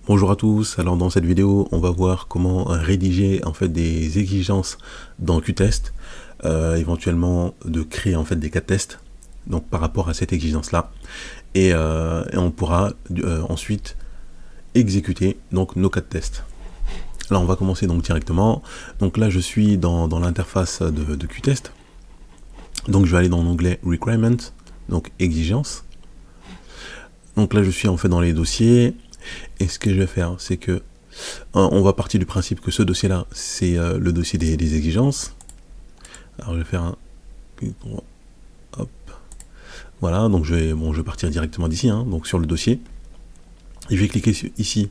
Bonjour à tous, alors dans cette vidéo on va voir comment rédiger en fait des exigences dans Qtest, éventuellement de créer en fait des cas de test donc par rapport à cette exigence là et on pourra ensuite exécuter donc nos cas de test. Là on va commencer donc directement, donc là je suis dans l'interface de Qtest, donc je vais aller dans l'onglet Requirements, donc exigences, donc là je suis en fait dans les dossiers. Et ce que je vais faire, c'est que on va partir du principe que ce dossier-là, c'est le dossier des exigences. Alors je vais faire un... Hop. Voilà, donc je vais partir directement d'ici, hein, donc sur le dossier. Et je vais cliquer ici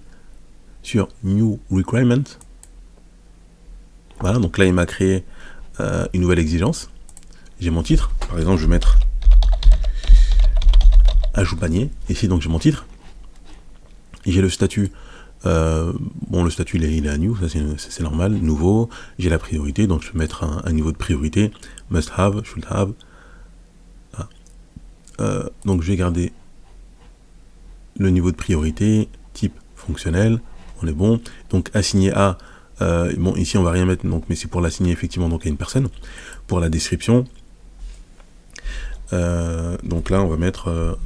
sur New Requirement. Voilà, donc là il m'a créé une nouvelle exigence. J'ai mon titre, par exemple je vais mettre Ajout panier. Ici donc j'ai mon titre. J'ai le statut, le statut il est à new, ça c'est normal, nouveau. J'ai la priorité, donc je vais mettre un niveau de priorité, must have, should have. Donc je vais garder le niveau de priorité, type fonctionnel, on est bon. Donc assigné à, bon ici on va rien mettre, donc, mais c'est pour l'assigner effectivement donc à une personne. Pour la description, donc là on va mettre,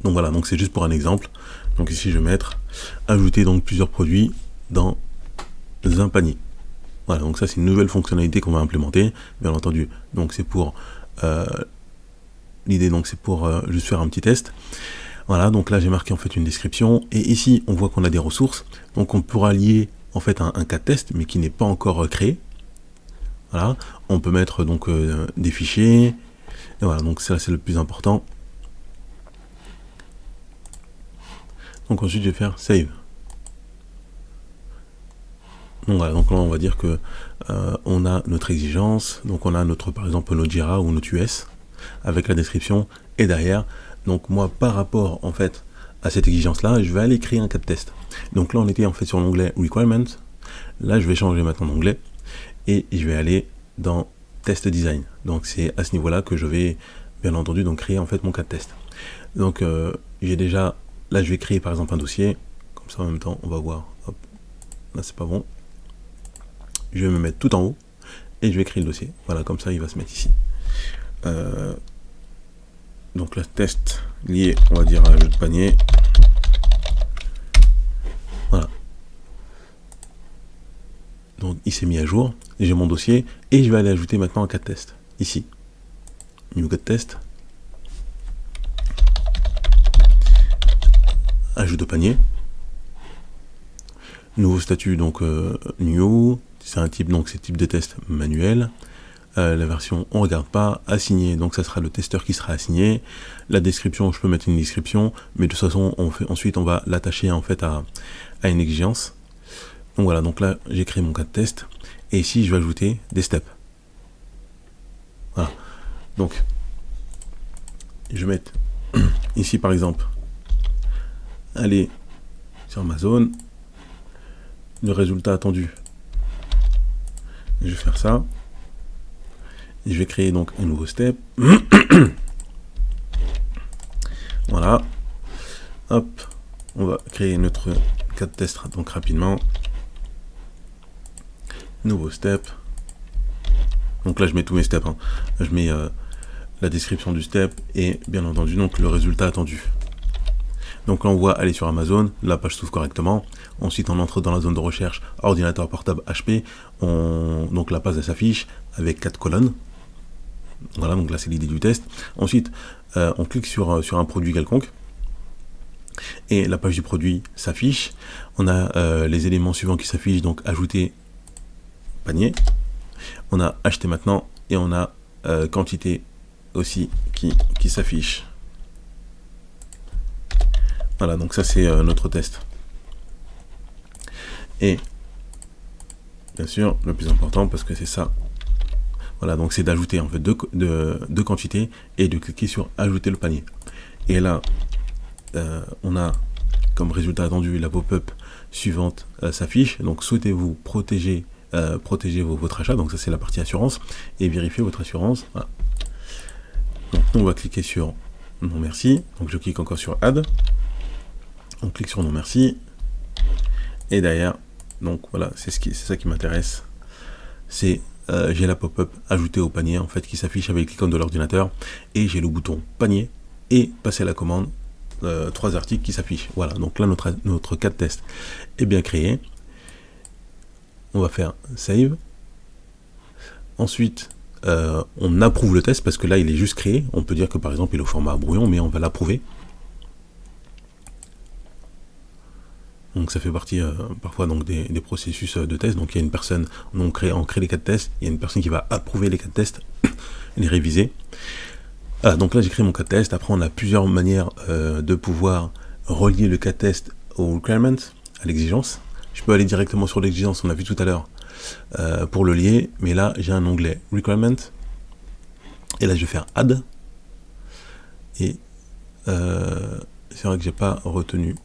donc voilà, donc c'est juste pour un exemple. Donc ici je vais mettre ajouter donc plusieurs produits dans un panier. Voilà, donc ça c'est une nouvelle fonctionnalité qu'on va implémenter, bien entendu. Donc c'est pour l'idée, donc c'est pour juste faire un petit test. Voilà, donc là j'ai marqué en fait une description, et ici on voit qu'on a des ressources, donc on pourra lier en fait un cas de test, mais qui n'est pas encore créé. Voilà, on peut mettre donc des fichiers, et voilà, donc ça c'est le plus important. Donc ensuite je vais faire save. Donc voilà, donc là on va dire que on a notre exigence, donc on a notre, par exemple notre Jira ou notre US avec la description, et derrière, donc moi par rapport en fait à cette exigence là, je vais aller créer un cas de test. Donc là on était en fait sur l'onglet Requirements, là je vais changer maintenant d'onglet et je vais aller dans Test Design. Donc c'est à ce niveau là que je vais bien entendu donc créer en fait mon cas de test. Donc j'ai déjà, là je vais créer par exemple un dossier, comme ça en même temps on va voir, hop, là c'est pas bon. Je vais me mettre tout en haut et je vais créer le dossier. Voilà, comme ça il va se mettre ici. Donc là, test lié, on va dire à ajout de panier. Voilà. Donc il s'est mis à jour. J'ai mon dossier et je vais aller ajouter maintenant un cas de test. Ici. New cas de test. Ajout de panier. Nouveau statut, donc new. C'est un type, donc c'est type de test manuel. La version on regarde pas, assigné, donc ça sera le testeur qui sera assigné. La description, je peux mettre une description, mais de toute façon ensuite on va l'attacher en fait à une exigence. Donc voilà, donc là j'ai créé mon cas de test, et ici je vais ajouter des steps. Voilà, donc je vais mettre ici par exemple, aller sur Amazon, le résultat attendu, je vais faire ça. Je vais créer donc un nouveau step. Voilà. Hop. On va créer notre cas de test donc rapidement. Nouveau step. Donc là je mets tous mes steps. Hein. Je mets la description du step et bien entendu donc le résultat attendu. Donc là on voit aller sur Amazon, la page s'ouvre correctement. Ensuite on entre dans la zone de recherche ordinateur portable HP. Donc la page s'affiche avec 4 colonnes. Voilà, donc là c'est l'idée du test. Ensuite, on clique sur un produit quelconque et la page du produit s'affiche. On a les éléments suivants qui s'affichent, donc ajouter panier. On a acheter maintenant et on a quantité aussi qui s'affiche. Voilà, donc ça c'est notre test. Et bien sûr, le plus important, parce que c'est ça. Voilà, donc c'est d'ajouter en fait deux quantités et de cliquer sur ajouter le panier. Et là, on a comme résultat attendu la pop-up suivante s'affiche. Donc souhaitez-vous protéger votre achat, donc ça c'est la partie assurance, et vérifier votre assurance. Voilà. Donc on va cliquer sur non merci, donc je clique encore sur add. On clique sur non merci. Et derrière, donc voilà, c'est ça qui m'intéresse. C'est j'ai la pop-up ajouter au panier en fait qui s'affiche avec l'icône de l'ordinateur et j'ai le bouton panier et passer à la commande 3 articles qui s'affichent. Voilà, donc là notre cas de test est bien créé. On va faire save. Ensuite, on approuve le test parce que là il est juste créé. On peut dire que par exemple il est au format brouillon, mais on va l'approuver. Donc ça fait partie parfois donc des processus de test. Donc il y a une personne, on crée les cas de test, il y a une personne qui va approuver les cas de test, les réviser. Voilà, donc là j'ai créé mon cas de test. Après on a plusieurs manières de pouvoir relier le cas de test au requirement, à l'exigence. Je peux aller directement sur l'exigence, on a vu tout à l'heure, pour le lier, mais là j'ai un onglet requirement. Et là je vais faire add. Et c'est vrai que j'ai pas retenu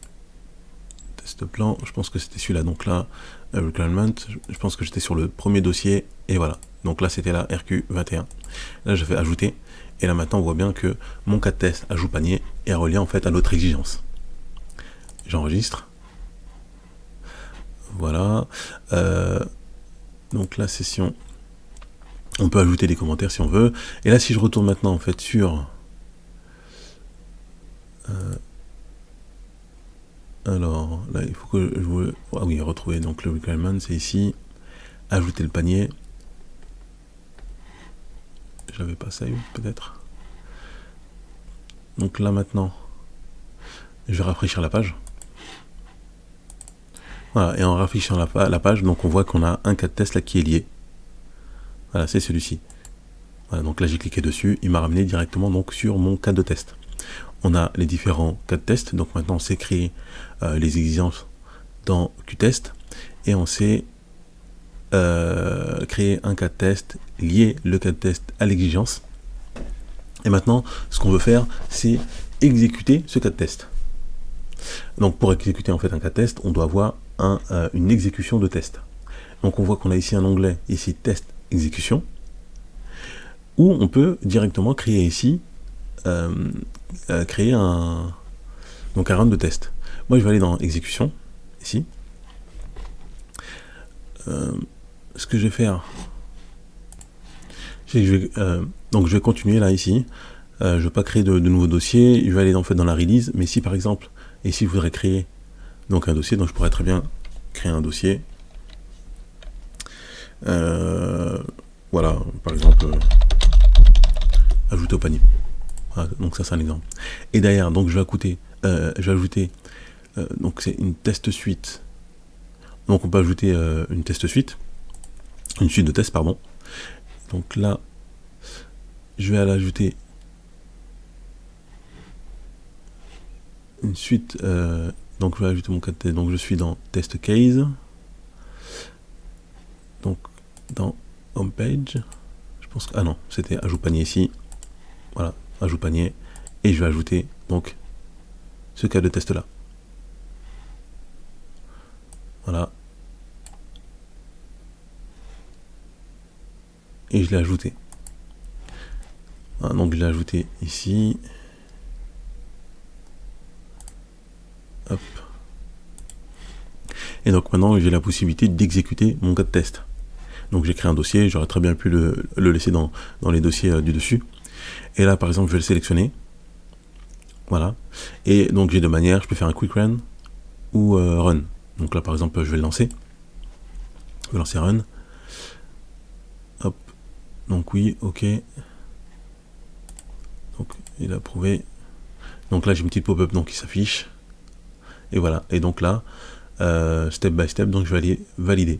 test plan, je pense que c'était celui-là, donc là requirement, je pense que j'étais sur le premier dossier, et voilà, donc là c'était la RQ21. Là je fais ajouter, et là maintenant on voit bien que mon cas de test ajout panier est relié en fait à notre exigence. J'enregistre, voilà, donc la session, on peut ajouter des commentaires si on veut, et là si je retourne maintenant en fait sur alors là il faut que je ah oui, retrouver donc le requirement, c'est ici, ajouter le panier. J'avais pas save peut-être. Donc là maintenant je vais rafraîchir la page. Voilà, et en rafraîchissant la page, donc on voit qu'on a un cas de test là qui est lié. Voilà, c'est celui-ci. Voilà, donc là j'ai cliqué dessus, il m'a ramené directement donc sur mon cas de test. On a les différents cas de test, donc maintenant on sait créer les exigences dans Qtest, et on sait créer un cas de test, lier le cas de test à l'exigence. Et maintenant, ce qu'on veut faire, c'est exécuter ce cas de test. Donc pour exécuter en fait un cas de test, on doit avoir une exécution de test. Donc on voit qu'on a ici un onglet, ici test exécution, où on peut directement créer ici créer un run de test. Moi je vais aller dans exécution ici. Ce que je vais faire, c'est que je vais continuer là ici. Je ne vais pas créer de nouveaux dossiers. Je vais aller en fait dans la release. Mais si par exemple ici je voudrais créer donc un dossier, donc je pourrais très bien créer un dossier. Voilà, par exemple ajouter au panier. Voilà, donc ça c'est un exemple. Et derrière, donc je vais ajouter donc c'est une test suite. Donc on peut ajouter une test suite, une suite de tests, pardon. Donc là, je vais aller ajouter une suite. Donc je vais ajouter mon cas de test. Donc je suis dans test case. Donc dans home page, je pense que non, c'était ajout panier ici. Voilà, ajout panier, et je vais ajouter donc ce cas de test là. Voilà. Et je l'ai ajouté. Voilà, donc je l'ai ajouté ici. Hop. Et donc maintenant j'ai la possibilité d'exécuter mon cas de test. Donc j'ai créé un dossier, j'aurais très bien pu le laisser dans les dossiers du dessus. Et là par exemple je vais le sélectionner. Voilà. Et donc j'ai deux manières, je peux faire un quick run ou run. Donc là par exemple je vais le lancer. Je vais lancer run. Hop. Donc oui, ok. Donc il a approuvé. Donc là j'ai une petite pop-up donc qui s'affiche. Et voilà. Et donc là, step by step, donc je vais aller valider.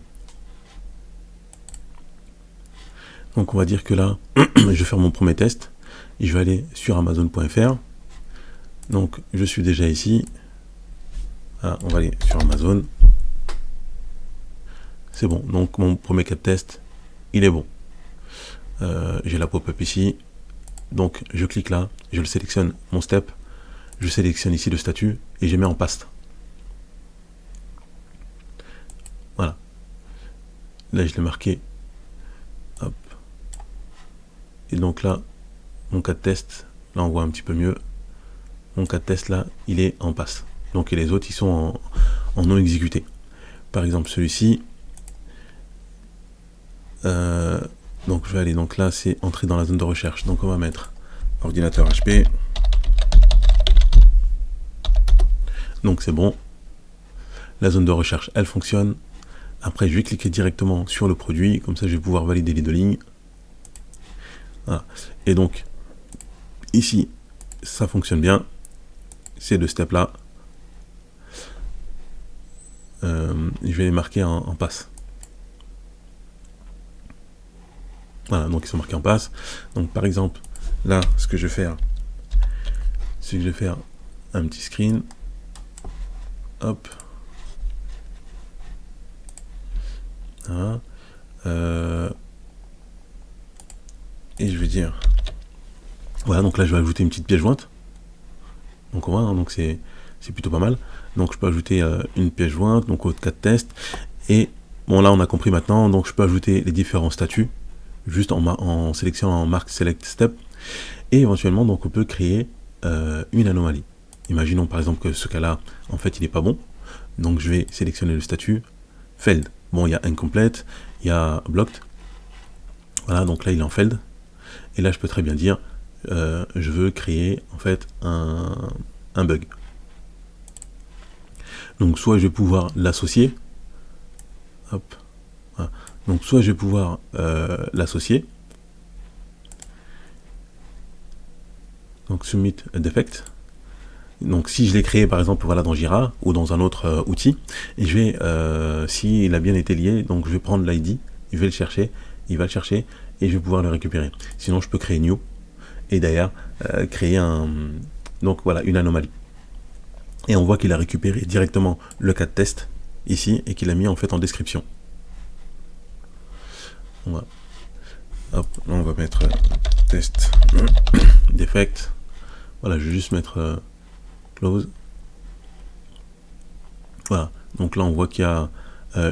Donc on va dire que là, je vais faire mon premier test. Et je vais aller sur Amazon.fr. Donc je suis déjà ici. Ah, on va aller sur Amazon. C'est bon. Donc mon premier cas de test, il est bon. J'ai la pop-up ici. Donc je clique là, je le sélectionne, mon step. Je sélectionne ici le statut et je mets en paste. Voilà. Là je l'ai marqué. Hop. Et donc là, mon cas de test, là on voit un petit peu mieux. Mon cas de test là, il est en passe. Donc et les autres ils sont en non exécuté. Par exemple celui-ci, donc je vais aller, donc là c'est entrer dans la zone de recherche, donc on va mettre ordinateur HP, donc c'est bon, la zone de recherche elle fonctionne. Après je vais cliquer directement sur le produit, comme ça je vais pouvoir valider les deux lignes. Voilà. Et donc ici ça fonctionne bien, ces deux steps là, je vais les marquer en passe. Voilà, donc ils sont marqués en passe. Donc par exemple, là, ce que je vais faire, c'est que je vais faire un petit screen. Hop. Voilà. Et je vais dire, voilà, donc là je vais ajouter une petite pièce jointe. Donc on voit, hein, donc c'est plutôt pas mal. Donc je peux ajouter une pièce jointe, donc au cas de test. Et bon, là on a compris maintenant, donc je peux ajouter les différents statuts juste en sélectionnant en marque select step, et éventuellement donc on peut créer une anomalie. Imaginons par exemple que ce cas-là en fait il n'est pas bon, donc je vais sélectionner le statut failed. Bon, il y a incomplete, il y a blocked, voilà, donc là il est en failed, et là je peux très bien dire je veux créer en fait un bug. Donc soit je vais pouvoir l'associer, hop, voilà. Donc soit je vais pouvoir l'associer, donc submit a defect. Donc si je l'ai créé par exemple voilà dans Jira ou dans un autre outil, et je vais s'il a bien été lié, donc je vais prendre l'ID, je vais le chercher, il va le chercher et je vais pouvoir le récupérer. Sinon je peux créer new et d'ailleurs créer donc voilà une anomalie. Et on voit qu'il a récupéré directement le cas de test ici et qu'il a mis en fait en description. Voilà. Hop, là on va mettre test defect. Voilà, je vais juste mettre close. Voilà, donc là on voit qu'il y a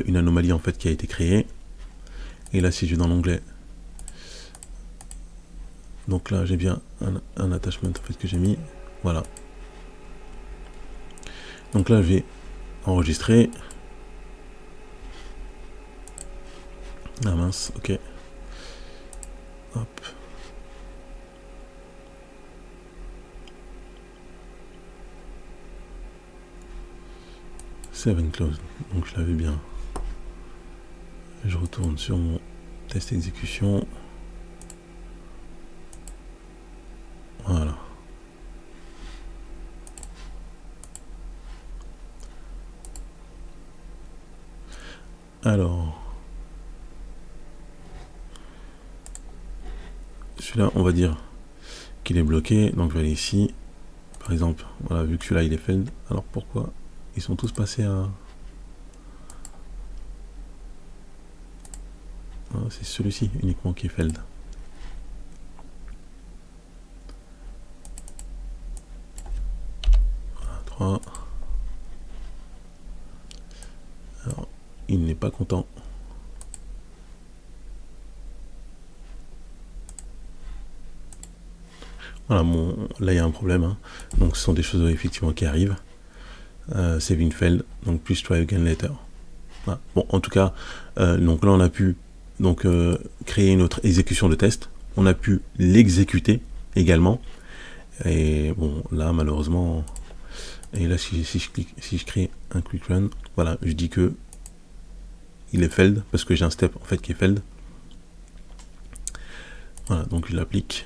une anomalie en fait qui a été créée. Et là si je vais dans l'onglet, donc là j'ai bien un attachment en fait que j'ai mis. Voilà. Donc là je vais enregistrer. Ah mince, ok. Hop. Save and close. Donc je l'avais bien. Je retourne sur mon test exécution. Voilà. Alors, celui-là, on va dire qu'il est bloqué. Donc je vais aller ici. Par exemple, voilà, vu que celui-là il est failed. Alors pourquoi ils sont tous passés à... Ah, c'est celui-ci uniquement qui est failed. Voilà, 3. Alors, il n'est pas content. Voilà, bon, là il y a un problème, hein. Donc ce sont des choses effectivement qui arrivent. Saving failed, donc please try again later. Voilà. Bon, en tout cas, donc là on a pu donc créer une autre exécution de test. On a pu l'exécuter également. Et bon, là malheureusement, et là si je crée un quick run, voilà, je dis que il est failed parce que j'ai un step en fait qui est failed. Voilà, donc je l'applique.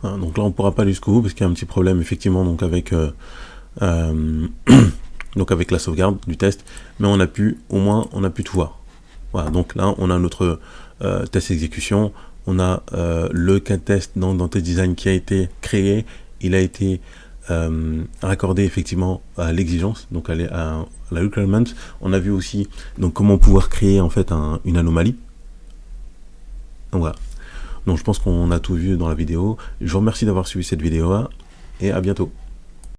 Voilà, donc là on pourra pas aller jusqu'au bout parce qu'il y a un petit problème effectivement donc avec donc avec la sauvegarde du test, mais on a pu au moins on a pu tout voir. Voilà, donc là on a notre test exécution, on a le cas de test dans test design qui a été créé, il a été raccordé effectivement à l'exigence, donc à la requirement. On a vu aussi donc comment pouvoir créer en fait une anomalie. Donc voilà. Donc je pense qu'on a tout vu dans la vidéo. Je vous remercie d'avoir suivi cette vidéo et à bientôt.